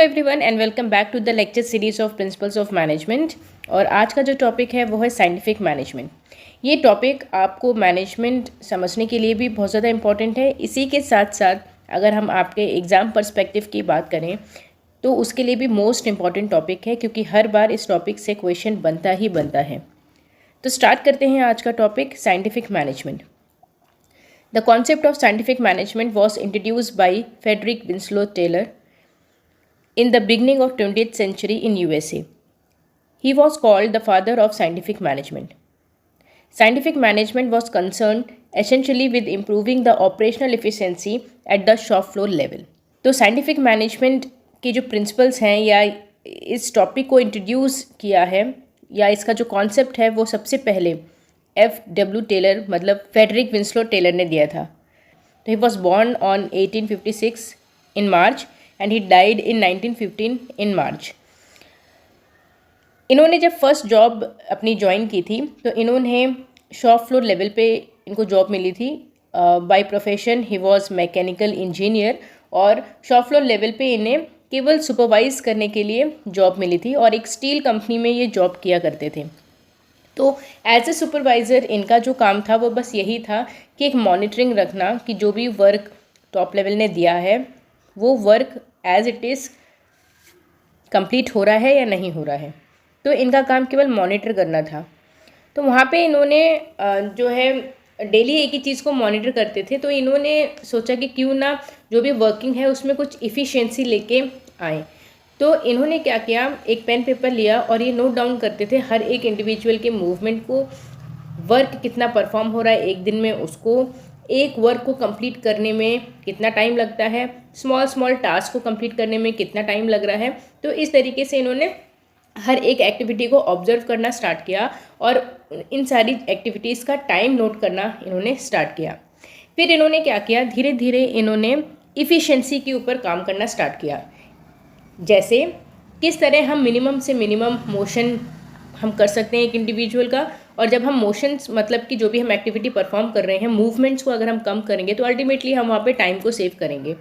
Everyone and welcome back to the lecture series of principles of management. और आज का जो टॉपिक है वो है साइंटिफिक मैनेजमेंट। ये टॉपिक आपको मैनेजमेंट समझने के लिए भी बहुत ज़्यादा इंपॉर्टेंट है। इसी के साथ साथ अगर हम आपके एग्ज़ाम पर्सपेक्टिव की बात करें तो उसके लिए भी मोस्ट इम्पॉर्टेंट टॉपिक है, क्योंकि हर बार इस टॉपिक से क्वेश्चन बनता ही बनता है। तो स्टार्ट करते हैं आज का topic, scientific management. The concept of scientific management was introduced by Frederick Winslow Taylor in the beginning of 20th century in USA. He was called the father of scientific management. Scientific management was concerned essentially with improving the operational efficiency at the shop floor level. तो scientific management के जो principles हैं या इस topic को introduce किया है या इसका जो कॉन्सेप्ट है वो सबसे पहले F.W. टेलर मतलब फ्रेडरिक विंस्लो टेलर ने दिया था। तो he was born on 1856 in March and he died in 1915 in March. इन्होंने जब फर्स्ट जॉब अपनी ज्वाइन की थी तो इन्होंने शॉप फ्लोर लेवल पे इनको जॉब मिली थी। By profession he was mechanical engineer और शॉप फ्लोर लेवल पे इन्हें केवल सुपरवाइज करने के लिए जॉब मिली थी और एक स्टील कंपनी में ये जॉब किया करते थे। तो एज ए सुपरवाइज़र इनका जो काम था वो बस यही था कि एक मॉनिटरिंग रखना कि जो भी वर्क टॉप लेवल ने दिया है वो work as it is complete हो रहा है या नहीं हो रहा है। तो इनका काम केवल मॉनिटर करना था। तो वहाँ पे इन्होंने जो है डेली एक ही चीज़ को मॉनिटर करते थे। तो इन्होंने सोचा कि क्यों ना जो भी वर्किंग है उसमें कुछ इफ़िशेंसी लेके आए। तो इन्होंने क्या किया, एक पेन पेपर लिया और ये नोट डाउन करते थे हर एक इंडिविजुअल के मूवमेंट को, वर्क कितना परफॉर्म हो रहा है एक दिन में, उसको एक वर्क को कंप्लीट करने में कितना टाइम लगता है, स्मॉल टास्क को कंप्लीट करने में कितना टाइम लग रहा है। तो इस तरीके से इन्होंने हर एक एक्टिविटी को ऑब्जर्व करना स्टार्ट किया और इन सारी एक्टिविटीज़ का टाइम नोट करना इन्होंने स्टार्ट किया। फिर इन्होंने क्या किया, धीरे धीरे इन्होंने इफ़िशेंसी के ऊपर काम करना स्टार्ट किया। जैसे किस तरह हम मिनिमम से मिनिमम मोशन हम कर सकते हैं एक इंडिविजुअल का, और जब हम मोशंस मतलब कि जो भी हम एक्टिविटी परफॉर्म कर रहे हैं मूवमेंट्स को अगर हम कम करेंगे तो अल्टीमेटली हम वहाँ पे टाइम को सेव करेंगे।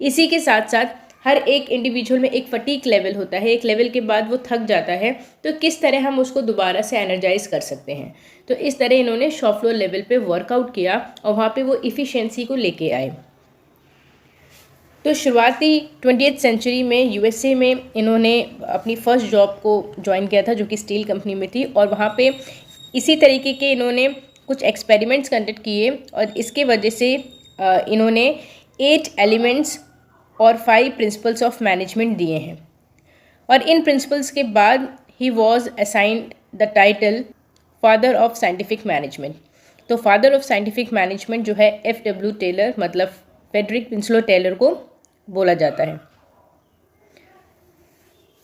इसी के साथ साथ हर एक इंडिविजुअल में एक फटीक लेवल होता है, एक लेवल के बाद वो थक जाता है, तो किस तरह हम उसको दोबारा से एनर्जाइज कर सकते हैं। तो इस तरह इन्होंने शॉप फ्लोर लेवल पे वर्कआउट किया और वहाँ पे वो इफ़िशेंसी को लेके आए। तो शुरुआती 20th सेंचुरी में यूएसए में इन्होंने अपनी फ़र्स्ट जॉब को ज्वाइन किया था जो कि स्टील कंपनी में थी, और वहाँ पे इसी तरीके के इन्होंने कुछ एक्सपेरिमेंट्स कंडक्ट किए और इसके वजह से इन्होंने 8 एलिमेंट्स और 5 प्रिंसिपल्स ऑफ मैनेजमेंट दिए हैं। और इन प्रिंसिपल्स के बाद he was assigned the title father of scientific management. तो फादर ऑफ साइंटिफिक मैनेजमेंट जो है F.W. टेलर मतलब फ्रेडरिक विंस्लो टेलर को बोला जाता है।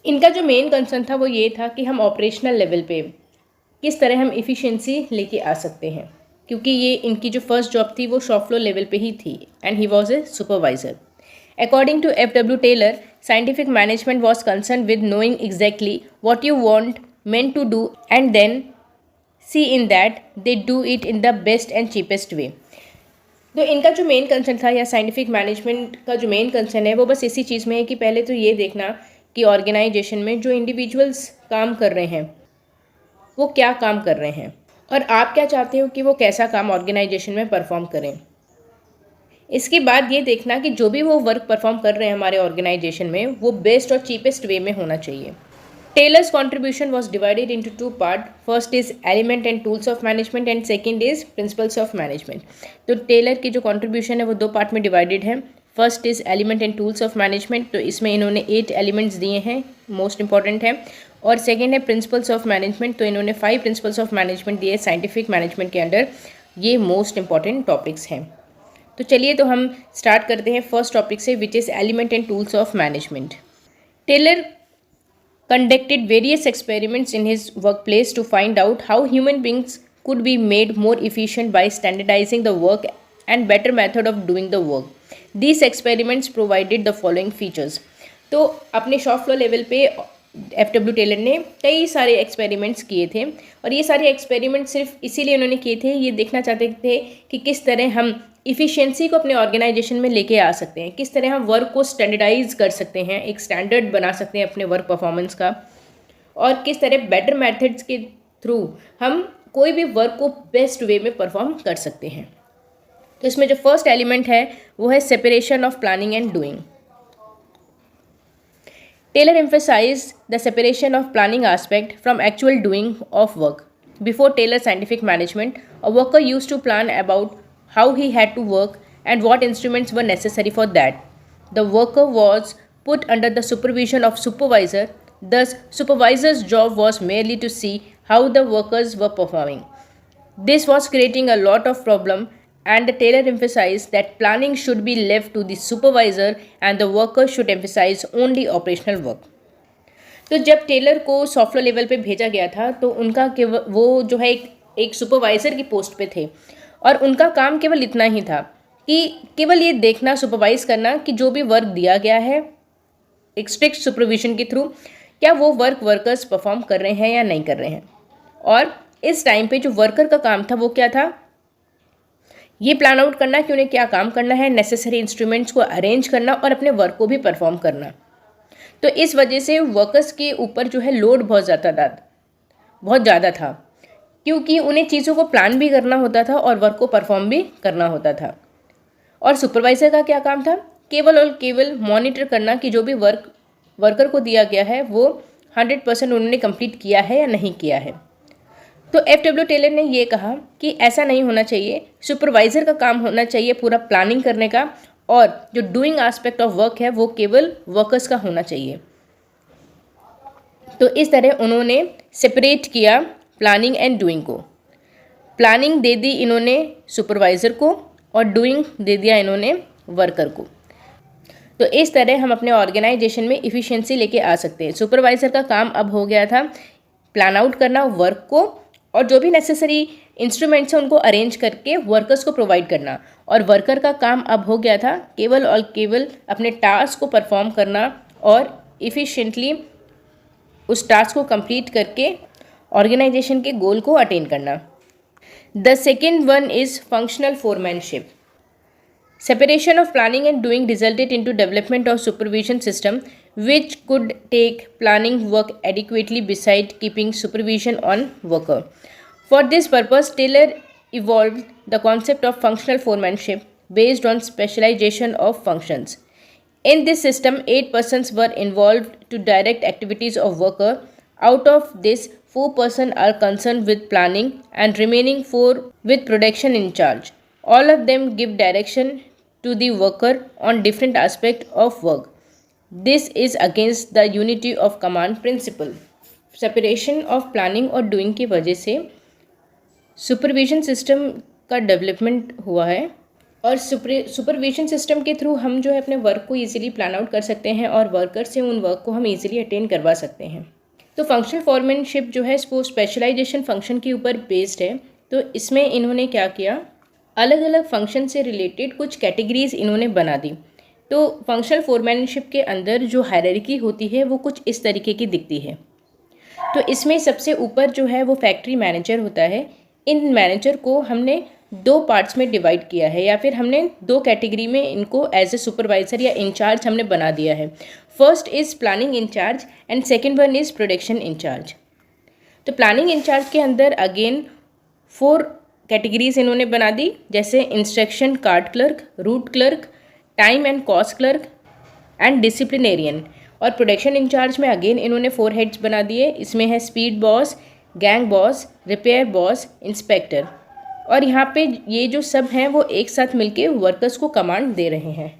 इनका जो मेन कंसर्न था वो ये था कि हम ऑपरेशनल लेवल पे किस तरह हम इफ़िशेंसी लेके आ सकते हैं, क्योंकि ये इनकी जो फर्स्ट जॉब थी वो शॉप फ्लोर लेवल पे ही थी and he was a supervisor. According to F.W. Taylor, scientific management was concern with knowing exactly what you want men to do and then see in that they do it in the best and cheapest way. तो इनका जो main concern था या scientific management का जो main concern है वो बस इसी चीज़ में है कि पहले तो ये देखना कि ऑर्गेनाइजेशन में जो इंडिविजुअल्स काम कर रहे हैं वो क्या काम कर रहे हैं और आप क्या चाहते हो कि वो कैसा काम ऑर्गेनाइजेशन में परफॉर्म करें। इसके बाद ये देखना कि जो भी वो वर्क परफॉर्म कर रहे हैं हमारे ऑर्गेनाइजेशन में वो बेस्ट और चीपेस्ट वे में होना चाहिए। Taylor's contribution was divided into 2 parts. First is element and tools of management and second is principles of management. तो टेलर की जो contribution है वो 2 पार्ट में डिवाइडेड है। First is element and tools of management, तो इसमें इन्होंने 8 एलिमेंट्स दिए हैं, मोस्ट इंपॉर्टेंट है। और सेकेंड है प्रिंसिपल्स ऑफ मैनेजमेंट, तो इन्होंने 5 प्रिंसिपल्स ऑफ मैनेजमेंट दिए साइंटिफिक मैनेजमेंट के अंडर। ये मोस्ट इंपॉर्टेंट टॉपिक्स हैं। तो चलिए तो हम स्टार्ट करते हैं फर्स्ट टॉपिक से, which is element and tools of management. Taylor conducted various experiments in his workplace to find out how human beings could be made more efficient by standardizing the work and better method of doing the work. These experiments provided the following features. तो अपने shop floor level पे F.W.. Taylor ने कई सारे experiments किए थे और ये सारे एक्सपेरिमेंट सिर्फ इसीलिए उन्होंने किए थे, ये देखना चाहते थे कि किस तरह हम इफ़िशियंसी को अपने ऑर्गेनाइजेशन में लेके आ सकते हैं, किस तरह हम वर्क को स्टैंडर्डाइज कर सकते हैं, एक स्टैंडर्ड बना सकते हैं अपने वर्क परफॉर्मेंस का, और किस तरह बेटर मेथड्स के थ्रू हम कोई भी वर्क को बेस्ट वे में परफॉर्म कर सकते हैं। तो इसमें जो फर्स्ट एलिमेंट है वो है separation of planning and doing. Taylor emphasized the separation of planning aspect from actual doing of work. Before Taylor's scientific management, a worker used to plan about how he had to work and what instruments were necessary for that. The worker was put under the supervision of supervisor. Thus, supervisor's job was merely to see how the workers were performing. This was creating a lot of problem, and Taylor emphasized that planning should be left to the supervisor and the worker should emphasize only operational work. तो जब Taylor को software level पे भेजा गया था तो उनका वो जो है एक सुपरवाइज़र की पोस्ट पे थे और उनका काम केवल इतना ही था कि केवल ये देखना, सुपरवाइज करना कि जो भी वर्क दिया गया है एक स्ट्रिक्ट सुपरविजन के थ्रू क्या वो वर्क वर्कर्स परफॉर्म कर रहे हैं या नहीं कर रहे हैं। और इस टाइम पे जो वर्कर का काम था वो क्या था, ये प्लान आउट करना कि उन्हें क्या काम करना है, नेसेसरी इंस्ट्रूमेंट्स को अरेंज करना और अपने वर्क को भी परफॉर्म करना। तो इस वजह से वर्कर्स के ऊपर जो है लोड बहुत ज़्यादा था क्योंकि उन्हें चीज़ों को प्लान भी करना होता था और वर्क को परफॉर्म भी करना होता था। और सुपरवाइज़र का क्या काम था, केवल और केवल मॉनिटर करना कि जो भी वर्कर को दिया गया है वो 100% उन्होंने कंप्लीट किया है या नहीं किया है। तो एफ.डब्ल्यू. टेलर ने ये कहा कि ऐसा नहीं होना चाहिए, सुपरवाइज़र का काम होना चाहिए पूरा प्लानिंग करने का और जो डूइंग एस्पेक्ट ऑफ वर्क है वो केवल वर्कर्स का होना चाहिए। तो इस तरह उन्होंने सेपरेट किया प्लानिंग एंड डूइंग को। प्लानिंग दे दी इन्होंने सुपरवाइज़र को और डूइंग दे दिया इन्होंने वर्कर को। तो इस तरह हम अपने ऑर्गेनाइजेशन में इफ़िशियंसी लेके आ सकते हैं। सुपरवाइज़र का काम अब हो गया था प्लान आउट करना वर्क को और जो भी नेसेसरी इंस्ट्रूमेंट्स हैं उनको अरेंज करके वर्कर्स को प्रोवाइड करना, और वर्कर का काम अब हो गया था केवल और केवल अपने टास्क को परफॉर्म करना और इफ़िशिएंटली उस टास्क को कंप्लीट करके ऑर्गेनाइजेशन के गोल को अटेन करना। The second one is functional foremanship. Separation of planning and doing resulted into development of supervision system which could take planning work adequately beside keeping supervision on worker. For this purpose, Taylor evolved the concept of functional foremanship based on specialization of functions. In this system, 8 persons were involved to direct activities of worker. Out of this, 4 persons are concerned with planning and remaining 4 with production in charge. All of them give direction to the worker on different aspects of work. This is against the unity of command principle. Separation of planning और doing की वजह से supervision system का development हुआ है और supervision system के through हम जो है अपने वर्क को ईजिली प्लान आउट कर सकते हैं और वर्कर से उन वर्क को हम ईजिली अटेन करवा सकते हैं। तो फंक्शनल फॉरमैनशिप जो है वो स्पेशलाइजेशन फंक्शन के ऊपर बेस्ड है। तो इसमें इन्होंने क्या किया, अलग अलग फंक्शन से रिलेटेड कुछ कैटेगरीज इन्होंने बना दी। तो फंक्शनल फोरमैनशिप के अंदर जो हायरार्की होती है वो कुछ इस तरीके की दिखती है। तो इसमें सबसे ऊपर जो है वो फैक्ट्री मैनेजर होता है। इन मैनेजर को हमने 2 पार्ट्स में डिवाइड किया है या फिर हमने 2 कैटेगरी में इनको एज ए सुपरवाइज़र या इंचार्ज हमने बना दिया है। First is planning in charge and second one is production in charge. तो प्लानिंग इंचार्ज के अंदर अगेन 4 कैटेगरीज इन्होंने बना दी, जैसे instruction card clerk, route clerk, time and cost clerk and disciplinarian. और प्रोडक्शन इंचार्ज में अगेन इन्होंने 4 हेड्स बना दिए। इसमें है speed boss, gang boss, repair boss, inspector. और यहाँ पे ये जो सब हैं वो एक साथ मिलके वर्कर्स को कमांड दे रहे हैं।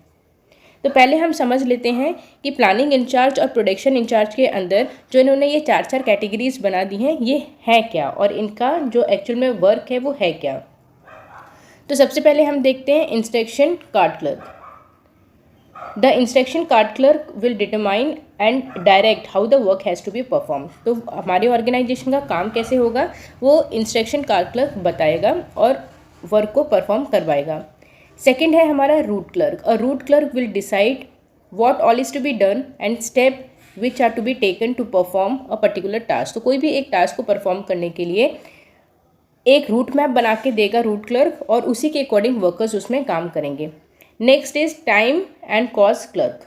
तो पहले हम समझ लेते हैं कि प्लानिंग इंचार्ज और प्रोडक्शन इंचार्ज के अंदर जो इन्होंने ये 4 कैटेगरीज बना दी हैं ये है क्या और इनका जो एक्चुअल में वर्क है वो है क्या। तो सबसे पहले हम देखते हैं instruction card clerk. The instruction card clerk will determine and direct how the work has to be perform. तो हमारे ऑर्गेनाइजेशन का काम कैसे होगा वो इंस्ट्रक्शन कार्ड क्लर्क बताएगा और वर्क को परफॉर्म करवाएगा। सेकेंड है हमारा route clerk. A route clerk will decide what all is to be done and step which are to be taken to perform a particular task. तो कोई भी एक टास्क को परफॉर्म करने के लिए एक रूट मैप बना के देगा रूट क्लर्क, और उसी के अकॉर्डिंग वर्कर्स उसमें काम करेंगे। Next is time and cost clerk.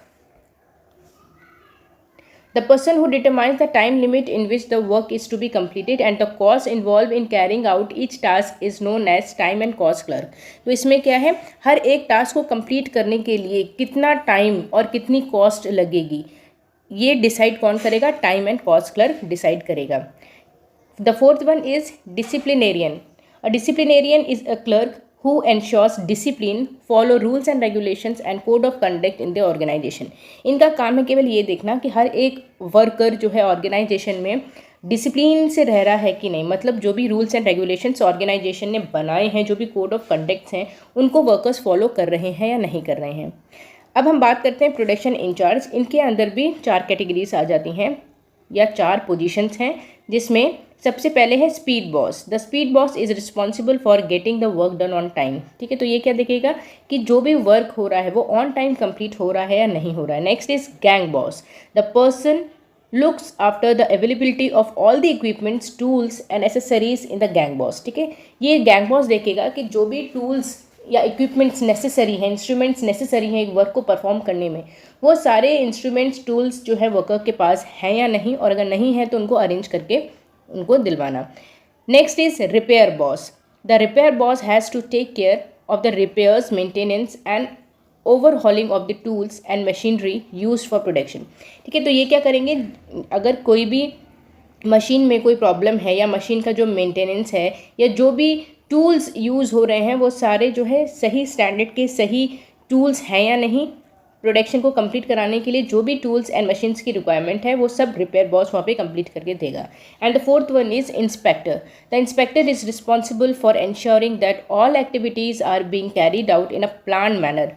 The person who determines the time limit in which the work is to be completed and the cost involved in carrying out each task is known as time and cost clerk। तो इसमें क्या है, हर एक task को complete करने के लिए कितना टाइम और कितनी कॉस्ट लगेगी, ये डिसाइड कौन करेगा, time and cost clerk decide करेगा। The fourth one is disciplinarian. A disciplinarian is a clerk who ensures discipline, follow rules and regulations and code of conduct in the organization। इनका काम है केवल ये देखना कि हर एक वर्कर जो है ऑर्गेनाइजेशन में डिसिप्लिन से रह रहा है कि नहीं, मतलब जो भी रूल्स एंड रेगुलेशंस ऑर्गेनाइजेशन ने बनाए हैं, जो भी कोड ऑफ कंडक्ट्स हैं, उनको वर्कर्स फॉलो कर रहे हैं या नहीं कर रहे हैं। अब हम बात करते हैं प्रोडक्शन इंचार्ज। इनके अंदर भी 4 कैटेगरीज आ जाती हैं या 4 पोजीशंस हैं, जिसमें सबसे पहले है speed boss. The speed boss is responsible for getting the work done on time. ठीक है, तो ये क्या देखेगा कि जो भी वर्क हो रहा है वो ऑन टाइम कंप्लीट हो रहा है या नहीं हो रहा है। Next is gang boss. The person looks after the availability of all the equipments, tools and accessories in the gang boss. ठीक है, ये गैंग बॉस देखेगा कि जो भी टूल्स या इक्विपमेंट्स नेसेसरी हैं, इंस्ट्रूमेंट्स नेसेसरी हैं एक वर्क को परफॉर्म करने में, वो सारे इंस्ट्रूमेंट्स टूल्स जो है वर्कर के पास हैं या नहीं, और अगर नहीं है तो उनको अरेंज करके उनको दिलवाना। Next is repair boss. The repair boss has to take care of the repairs, maintenance and overhauling of the tools and machinery use for production. ठीक है, तो ये क्या करेंगे, अगर कोई भी मशीन में कोई प्रॉब्लम है या मशीन का जो मेंटेनेंस है या जो भी टूल्स यूज़ हो रहे हैं वो सारे जो है सही स्टैंडर्ड के सही टूल्स हैं या नहीं, प्रोडक्शन को कंप्लीट कराने के लिए जो भी टूल्स एंड मशीन्स की रिक्वायरमेंट है वो सब रिपेयर बॉस वहाँ पे कंप्लीट करके देगा। And the fourth one is inspector. The inspector is responsible for ensuring that all activities are being carried out in a planned manner.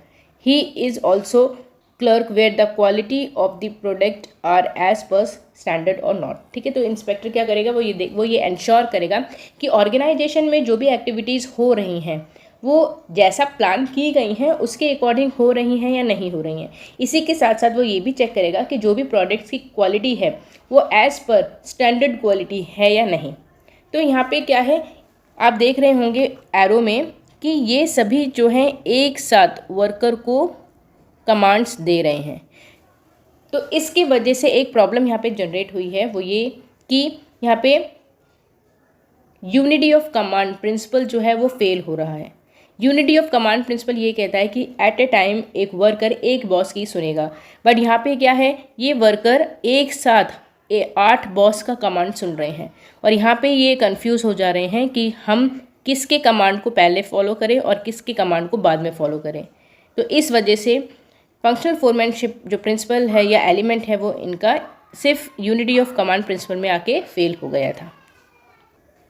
He is also clerk where the quality of the product are as per standard or not। ठीक है, तो inspector क्या करेगा, वो ये ensure करेगा कि organisation में जो भी एक्टिविटीज़ हो रही हैं वो जैसा प्लान की गई हैं उसके अकॉर्डिंग हो रही हैं या नहीं हो रही हैं। इसी के साथ साथ वो ये भी चेक करेगा कि जो भी प्रोडक्ट्स की क्वालिटी है वो एज़ पर स्टैंडर्ड क्वालिटी है या नहीं। तो यहाँ पे क्या है, आप देख रहे होंगे एरो में कि ये सभी जो हैं एक साथ वर्कर को कमांड्स दे रहे हैं। तो इसकी वजह से एक प्रॉब्लम यहाँ पे जनरेट हुई है, वो ये कि यहाँ पे यूनिटी ऑफ कमांड प्रिंसिपल जो है वो फेल हो रहा है। यूनिटी ऑफ कमांड प्रिंसिपल ये कहता है कि एट ए टाइम एक वर्कर एक बॉस की सुनेगा, बट यहाँ पे क्या है, ये वर्कर एक साथ 8 बॉस का कमांड सुन रहे हैं, और यहाँ पे ये कंफ्यूज हो जा रहे हैं कि हम किसके कमांड को पहले फॉलो करें और किसके कमांड को बाद में फॉलो करें। तो इस वजह से फंक्शनल फोरमैनशिप जो प्रिंसिपल है या एलिमेंट है वो इनका सिर्फ यूनिटी ऑफ कमांड प्रिंसिपल में आके फेल हो गया था।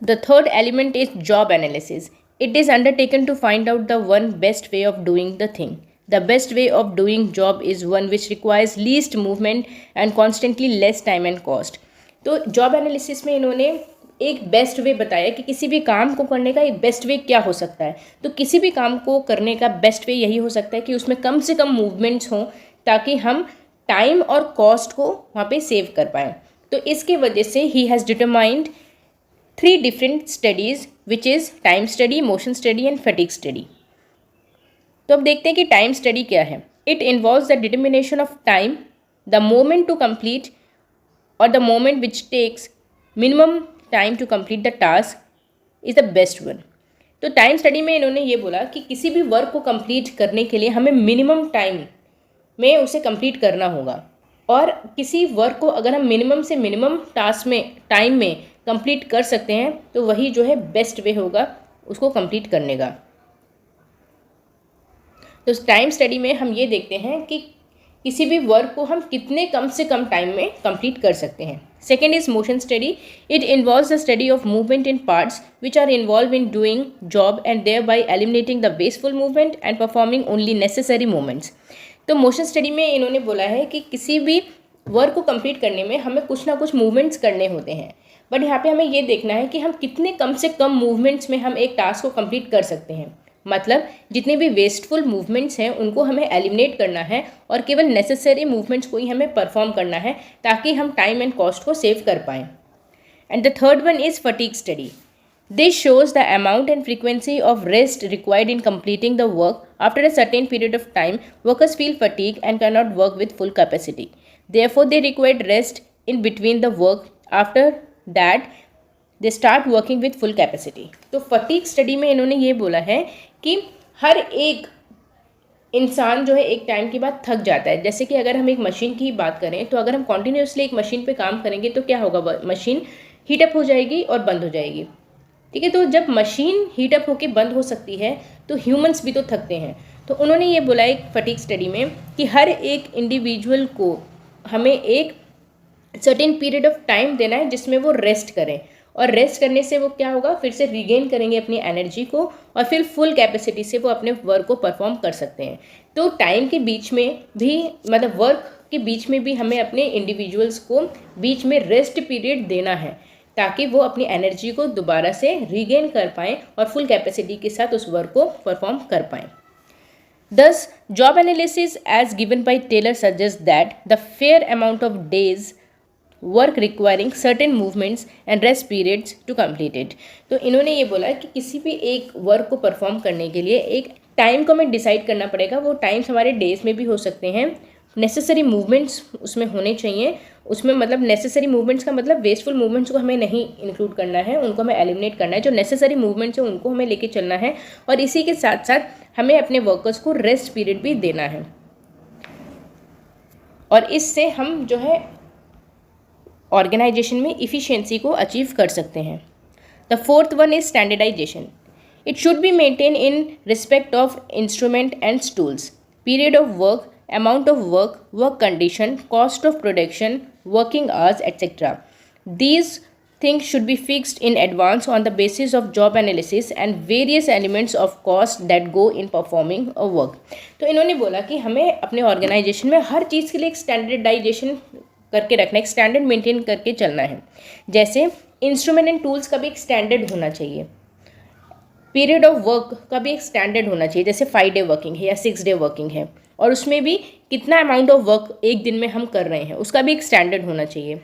The third element is job analysis. It is undertaken to find out the one best way of doing the thing. The best way of doing job is one which requires least movement and constantly less time and cost. तो job analysis में इन्होंने एक best way बताया कि किसी भी काम को करने का एक बेस्ट वे क्या हो सकता है। तो किसी भी काम को करने का बेस्ट वे यही हो सकता है कि उसमें कम से कम मूवमेंट्स हों ताकि हम टाइम और कॉस्ट को वहाँ पे सेव कर पाएँ। तो इसके वजह से he has determined 3 different studies which is time study, motion study and fatigue study। तो अब देखते हैं कि टाइम स्टडी क्या है। It involves the determination of time, the moment to complete और the moment which takes minimum time to complete the task is the best one. तो time study में इन्होंने ये बोला कि किसी भी वर्क को कंप्लीट करने के लिए हमें मिनिमम टाइम में उसे कंप्लीट करना होगा, और किसी वर्क को अगर हम मिनिमम से मिनिमम टास्क में टाइम में कंप्लीट कर सकते हैं तो वही जो है बेस्ट वे होगा उसको कंप्लीट करने का। तो टाइम स्टडी में हम ये देखते हैं कि किसी भी वर्क को हम कितने कम से कम टाइम में कंप्लीट कर सकते हैं। Second is motion study. It involves the study of movement in parts which are involve in doing job and thereby eliminating the wasteful movement and performing only necessary movements. तो motion study में इन्होंने बोला है कि किसी भी work को complete करने में हमें कुछ ना कुछ मूवमेंट्स करने होते हैं, बट यहाँ पे हमें ये देखना है कि हम कितने कम से कम मूवमेंट्स में हम एक टास्क को कंप्लीट कर सकते हैं। मतलब जितने भी वेस्टफुल मूवमेंट्स हैं उनको हमें एलिमिनेट करना है और केवल नेसेसरी मूवमेंट्स को ही हमें परफॉर्म करना है ताकि हम टाइम एंड कॉस्ट को सेव कर पाएँ. And the third one is fatigue study. This shows the amount and frequency of rest required in completing the work. After a certain period of time, workers feel fatigue and cannot work with full capacity. Therefore, they require rest in between the work. After that, they start working with full capacity. तो fatigue study में इन्होंने ये बोला है कि हर एक इंसान जो है एक टाइम के बाद थक जाता है. जैसे कि अगर हम एक मशीन की बात करें तो अगर हम कॉन्टिन्यूसली एक मशीन पे काम करेंगे तो क्या होगा, मशीन हीटअप हो जाएगी और बंद हो जाएगी. ठीक है, तो जब मशीन हीटअप होकर बंद हो सकती है तो ह्यूमंस भी तो थकते हैं. तो उन्होंने ये बोला एक फटीग स्टडी में कि हर एक इंडिविजुअल को हमें एक सर्टेन पीरियड ऑफ टाइम देना है जिसमें वो रेस्ट करें, और रेस्ट करने से वो क्या होगा, फिर से रिगेन करेंगे अपनी एनर्जी को और फिर फुल कैपेसिटी से वो अपने वर्क को परफॉर्म कर सकते हैं. तो टाइम के बीच में भी, मतलब वर्क के बीच में भी हमें अपने इंडिविजुअल्स को बीच में रेस्ट पीरियड देना है ताकि वो अपनी एनर्जी को दोबारा से रिगेन कर पाएँ और फुल कैपेसिटी के साथ उस वर्क को परफॉर्म कर पाएँ. Thus, job analysis as given by Taylor suggests that the fair amount of days work requiring certain movements and rest periods to complete it. तो इन्होंने ये बोला कि किसी भी एक वर्क को परफॉर्म करने के लिए एक टाइम को हमें डिसाइड करना पड़ेगा. वो टाइम्स हमारे डेज में भी हो सकते हैं. नेसेसरी मूवमेंट्स उसमें होने चाहिए. उसमें मतलब नेसेसरी मूवमेंट्स का मतलब वेस्टफुल मूवमेंट्स को हमें नहीं इंक्लूड करना है, उनको हमें एलिमिनेट करना है. जो नेसेसरी मूवमेंट्स हैं उनको हमें लेके चलना है और इसी के साथ साथ हमें अपने वर्कर्स को रेस्ट पीरियड भी देना है. और इससे हम जो है ऑर्गेनाइजेशन में इफ़िशियंसी को अचीव कर सकते हैं. The fourth one is standardisation. It should be maintain in respect of instrument and tools, period of work, amount of work, work condition, cost of production, working hours, etc. These things should be fixed in advance on the basis of job analysis and various elements of cost that go in performing a work. तो इन्होंने बोला कि हमें अपने organisation में हर चीज़ के लिए एक स्टैंडर्डाइजेशन करके रखना है, एक स्टैंडर्ड मेंटेन करके चलना है. जैसे इंस्ट्रूमेंट एंड टूल्स का भी एक स्टैंडर्ड होना चाहिए. पीरियड ऑफ वर्क का भी एक स्टैंडर्ड होना चाहिए. जैसे 5 डे वर्किंग है या 6 डे वर्किंग है और उसमें भी कितना अमाउंट ऑफ वर्क एक दिन में हम कर रहे हैं उसका भी एक स्टैंडर्ड होना चाहिए.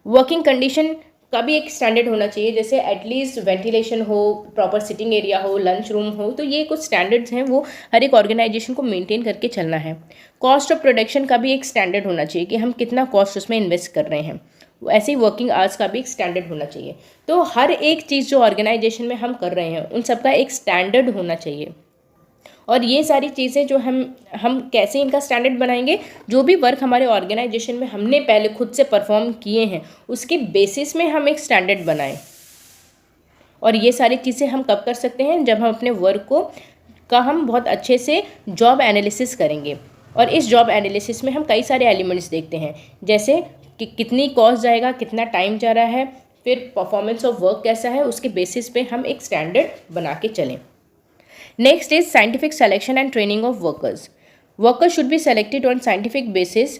वर्किंग कंडीशन का भी एक स्टैंडर्ड होना चाहिए. जैसे एटलीस्ट वेंटिलेशन हो, प्रॉपर सिटिंग एरिया हो, लंच रूम हो. तो ये कुछ स्टैंडर्ड्स हैं, वो हर एक ऑर्गेनाइजेशन को मेंटेन करके चलना है. कॉस्ट ऑफ प्रोडक्शन का भी एक स्टैंडर्ड होना चाहिए कि हम कितना कॉस्ट उसमें इन्वेस्ट कर रहे हैं. ऐसे ही वर्किंग आवर्स का भी एक स्टैंडर्ड होना चाहिए. तो हर एक चीज़ जो ऑर्गेनाइजेशन में हम कर रहे हैं उन सबका एक स्टैंडर्ड होना चाहिए. और ये सारी चीज़ें जो हम कैसे इनका स्टैंडर्ड बनाएंगे, जो भी वर्क हमारे ऑर्गेनाइजेशन में हमने पहले खुद से परफॉर्म किए हैं उसके बेसिस में हम एक स्टैंडर्ड बनाएं. और ये सारी चीज़ें हम कब कर सकते हैं, जब हम अपने वर्क का हम बहुत अच्छे से जॉब एनालिसिस करेंगे. और इस जॉब एनालिसिस में हम कई सारे एलिमेंट्स देखते हैं, जैसे कि कितनी कॉस्ट जाएगा, कितना टाइम जा रहा है, फिर परफॉर्मेंस ऑफ वर्क कैसा है, उसके बेसिस पे हम एक स्टैंडर्ड बना के चलें. Next is scientific selection and training of workers. Workers should be selected on scientific basis,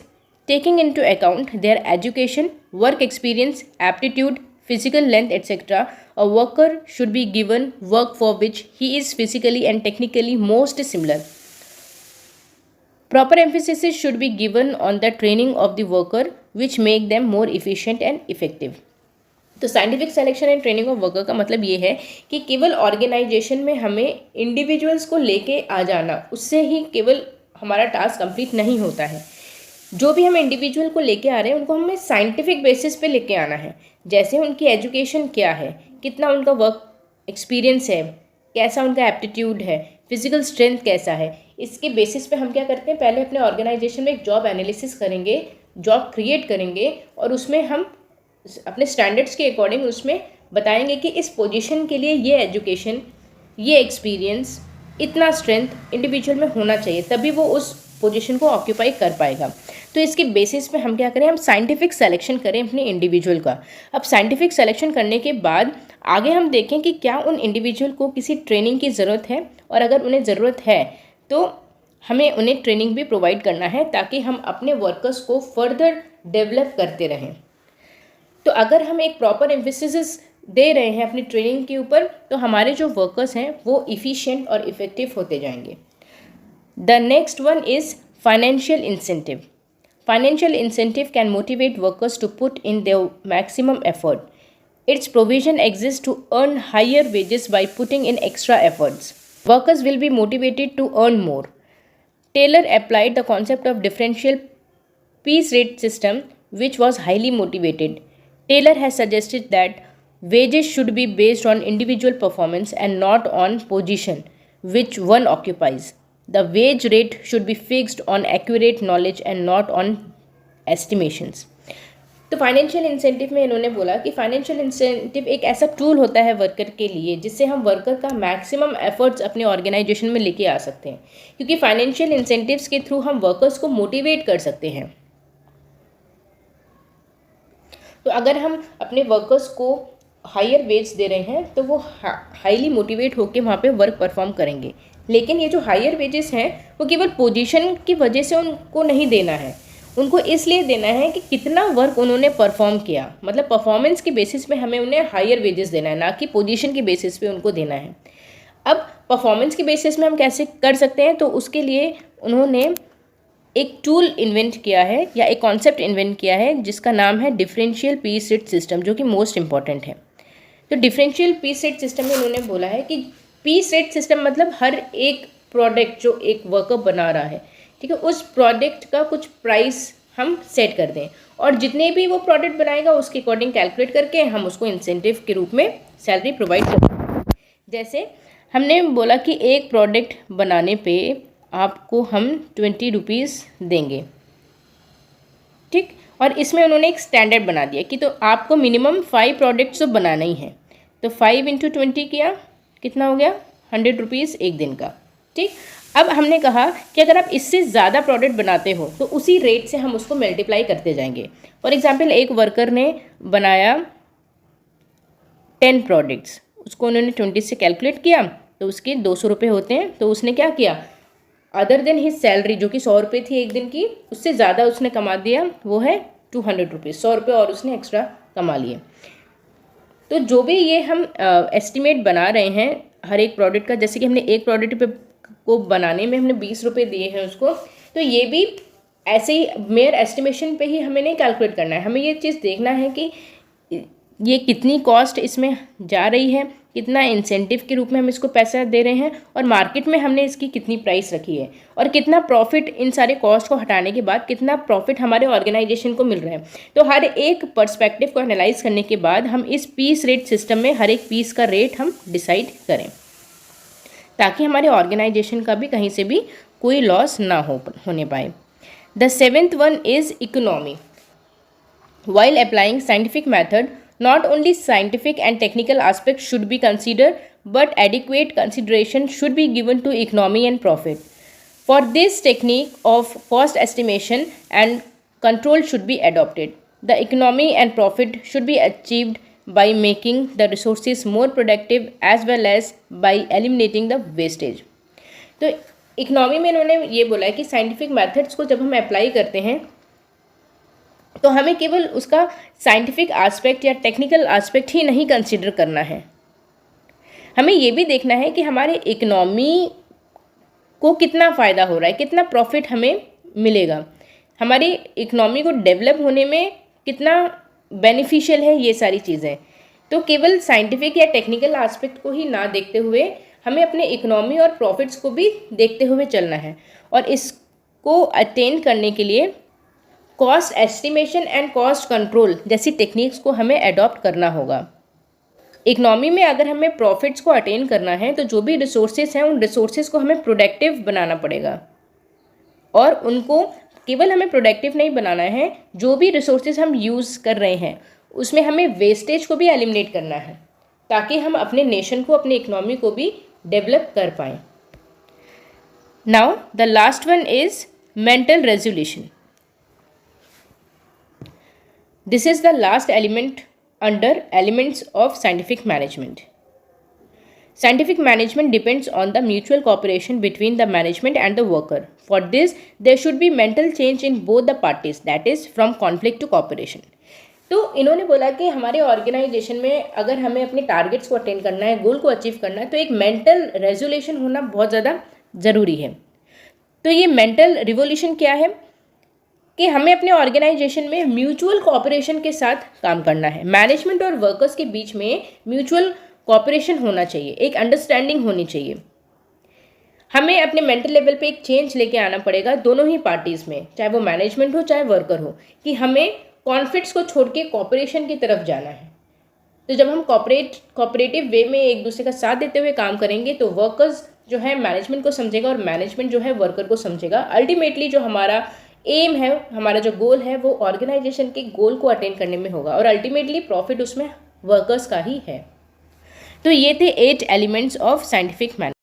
taking into account their education, work experience, aptitude, physical length, etc. A worker should be given work for which he is physically and technically most similar. Proper emphasis should be given on the training of the worker, which make them more efficient and effective. तो scientific selection and training of worker का मतलब ये है कि केवल organisation में हमें individuals को लेके आ जाना, उससे ही केवल हमारा टास्क कंप्लीट नहीं होता है. जो भी हम इंडिविजुअल को लेके आ रहे हैं उनको हमें साइंटिफिक बेसिस पे लेके आना है. जैसे उनकी एजुकेशन क्या है, कितना उनका वर्क एक्सपीरियंस है, कैसा उनका एप्टीट्यूड है, फिजिकल स्ट्रेंथ कैसा है. इसके बेसिस पे हम क्या करते हैं, पहले अपने ऑर्गेनाइजेशन में एक जॉब एनालिसिस करेंगे, जॉब क्रिएट करेंगे और उसमें हम अपने स्टैंडर्ड्स के अकॉर्डिंग उसमें बताएंगे कि इस पोजीशन के लिए ये एजुकेशन, ये एक्सपीरियंस, इतना स्ट्रेंथ इंडिविजुअल में होना चाहिए, तभी वो उस पोजीशन को ऑक्यूपाई कर पाएगा. तो इसके बेसिस पे हम क्या करें, हम साइंटिफिक सिलेक्शन करें अपने इंडिविजुअल का. अब साइंटिफिक सिलेक्शन करने के बाद आगे हम देखें कि क्या उन इंडिविजुअल को किसी ट्रेनिंग की ज़रूरत है, और अगर उन्हें ज़रूरत है तो हमें उन्हें ट्रेनिंग भी प्रोवाइड करना है ताकि हम अपने वर्कर्स को फर्दर डेवलप करते रहें. तो अगर हम एक प्रॉपर एम्फेसिस दे रहे हैं अपनी ट्रेनिंग के ऊपर, तो हमारे जो वर्कर्स हैं वो इफ़िशिएंट और इफ़ेक्टिव होते जाएंगे। The next one is financial incentive. Financial incentive can motivate workers to put in their maximum effort. Its provision exists to earn higher wages by putting in extra efforts. Workers will be motivated to earn more. Taylor applied the concept of differential piece rate system, which was highly motivated. Taylor has suggested that wages should be based on individual performance and not on position which one occupies. The wage rate should be fixed on accurate knowledge and not on estimations. तो financial incentive में इन्होंने बोला कि financial incentive एक ऐसा tool होता है worker के लिए जिससे हम वर्कर का मैक्सिमम एफर्ट्स अपने ऑर्गेनाइजेशन में लेके आ सकते हैं, क्योंकि फाइनेंशियल इंसेंटिव्स के थ्रू हम वर्कर्स को मोटिवेट कर सकते हैं। तो अगर हम अपने वर्कर्स को हायर वेज दे रहे हैं तो वो हाईली मोटिवेट होकर वहाँ पे वर्क परफॉर्म करेंगे। लेकिन ये जो हायर वेजेस हैं वो केवल पोजीशन की वजह से उनको नहीं देना है, उनको इसलिए देना है कि कितना वर्क उन्होंने परफॉर्म किया, मतलब परफॉर्मेंस के बेसिस पे हमें उन्हें हायर वेजेस देना है, ना कि पोजीशन के बेसिस पे उनको देना है। अब परफॉर्मेंस के बेसिस में हम कैसे कर सकते हैं, तो उसके लिए उन्होंने एक टूल इन्वेंट किया है या एक कॉन्सेप्ट इन्वेंट किया है जिसका नाम है डिफरेंशियल पीस रेट सिस्टम, जो कि मोस्ट इंपॉर्टेंट है। तो डिफरेंशियल पीस रेट सिस्टम में उन्होंने बोला है कि पीस रेट सिस्टम मतलब हर एक प्रोडक्ट जो एक वर्कर बना रहा है, ठीक है, उस प्रोडक्ट का कुछ प्राइस हम सेट कर दें और जितने भी वो प्रोडक्ट बनाएगा उसके अकॉर्डिंग कैलकुलेट करके हम उसको इंसेंटिव के रूप में सैलरी प्रोवाइड करते हैं। जैसे हमने बोला कि एक प्रोडक्ट बनाने पे आपको हम 20 रुपीज़ देंगे, ठीक, और इसमें उन्होंने एक स्टैंडर्ड बना दिया कि तो आपको मिनिमम 5 प्रोडक्ट्स तो बनाना ही है। तो 5 × 20 किया, कितना हो गया, 100 रुपीज़ एक दिन का, ठीक। अब हमने कहा कि अगर आप इससे ज़्यादा प्रोडक्ट बनाते हो तो उसी रेट से हम उसको मल्टीप्लाई करते जाएंगे। फॉर एग्जांपल एक वर्कर ने बनाया 10 प्रोडक्ट्स, उसको उन्होंने 20 से कैलकुलेट किया तो उसके 200 रुपये होते हैं। तो उसने क्या किया, अदर देन हिज सैलरी जो कि 100 रुपये थी एक दिन की, उससे ज़्यादा उसने कमा दिया, वो है 200 रुपीज़, 100 रुपये और उसने एक्स्ट्रा कमा लिए। तो जो भी ये हम एस्टिमेट बना रहे हैं हर एक प्रोडक्ट का, जैसे कि हमने एक प्रोडक्ट पे को बनाने में हमने 20 रुपये दिए हैं उसको, तो ये भी ऐसे ही मेयर एस्टिमेशन पे ही हमें नहीं कैलकुलेट करना है, हमें ये चीज़ देखना है कि ये कितनी कॉस्ट इसमें जा रही है, कितना इंसेंटिव के रूप में हम इसको पैसा दे रहे हैं और मार्केट में हमने इसकी कितनी प्राइस रखी है और कितना प्रॉफिट इन सारे कॉस्ट को हटाने के बाद कितना प्रॉफिट हमारे ऑर्गेनाइजेशन को मिल रहा है। तो हर एक पर्सपेक्टिव को एनालाइज करने के बाद हम इस पीस रेट सिस्टम में हर एक पीस का रेट हम डिसाइड करें ताकि हमारे ऑर्गेनाइजेशन का भी कहीं से भी कोई लॉस ना होने पाए। The 7th one is economy. While applying scientific method, not only scientific and technical aspects should be considered, but adequate consideration should be given to economy and profit. For this technique of cost estimation and control should be adopted. The economy and profit should be achieved by making the resources more productive as well as by eliminating the wastage. तो economy में इन्होंने ये बोला है कि scientific methods को जब हम अप्लाई करते हैं तो हमें केवल उसका साइंटिफिक एस्पेक्ट या टेक्निकल एस्पेक्ट ही नहीं कंसिडर करना है, हमें ये भी देखना है कि हमारे इकोनॉमी को कितना फ़ायदा हो रहा है, कितना प्रॉफिट हमें मिलेगा, हमारी इकोनॉमी को डेवलप होने में कितना बेनिफिशियल है, ये सारी चीज़ें। तो केवल साइंटिफिक या टेक्निकल एस्पेक्ट को ही ना देखते हुए हमें अपने इकोनॉमी और प्रॉफिट्स को भी देखते हुए चलना है और इसको अटेन करने के लिए cost estimation and cost control जैसी टेक्निक्स को हमें अडॉप्ट करना होगा। इकोनॉमी में अगर हमें प्रॉफिट्स को अटेन करना है तो जो भी रिसोर्सेज हैं उन रिसोर्सेज को हमें प्रोडक्टिव बनाना पड़ेगा और उनको केवल हमें प्रोडक्टिव नहीं बनाना है, जो भी रिसोर्सेज हम यूज़ कर रहे हैं उसमें हमें वेस्टेज को भी एलिमिनेट करना है ताकि हम अपने नेशन को, अपने इकोनॉमी को भी डेवलप कर पाएँ। Now the last one is mental resolution. This is the last element under elements of scientific management. Scientific management depends on the mutual cooperation between the management and the worker. For this, there should be mental change in both the parties, that is, from conflict to cooperation. तो इन्होंने बोला कि हमारे organisation में अगर हमें अपने targets को अटेंड करना है, गोल को अचीव करना है, तो एक मेंटल रेजोल्यूशन होना बहुत ज़्यादा ज़रूरी है। तो ये मेंटल रिवोल्यूशन क्या है कि हमें अपने ऑर्गेनाइजेशन में म्यूचुअल कोऑपरेशन के साथ काम करना है। मैनेजमेंट और वर्कर्स के बीच में म्यूचुअल कोऑपरेशन होना चाहिए, एक अंडरस्टैंडिंग होनी चाहिए। हमें अपने मेंटल लेवल पे एक चेंज लेके आना पड़ेगा दोनों ही पार्टीज़ में, चाहे वो मैनेजमेंट हो चाहे वर्कर हो, कि हमें कॉन्फ्लिक्ट्स को छोड़ के कोऑपरेशन की तरफ जाना है। तो जब हम कोऑपरेटिव वे में एक दूसरे का साथ देते हुए काम करेंगे तो वर्कर्स जो है मैनेजमेंट को समझेगा और मैनेजमेंट जो है वर्कर को समझेगा। अल्टीमेटली जो हमारा एम है, हमारा जो गोल है, वो ऑर्गेनाइजेशन के गोल को अटेंड करने में होगा और अल्टीमेटली प्रॉफिट उसमें वर्कर्स का ही है। तो ये थे 8 एलिमेंट्स ऑफ साइंटिफिक मैनेजमेंट।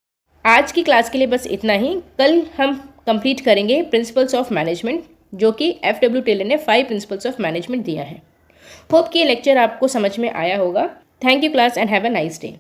आज की क्लास के लिए बस इतना ही। कल हम कंप्लीट करेंगे प्रिंसिपल्स ऑफ मैनेजमेंट, जो कि FW टेलर ने 5 प्रिंसिपल्स ऑफ मैनेजमेंट दिया है। होप कि ये लेक्चर आपको समझ में आया होगा। Thank you class and have a nice day.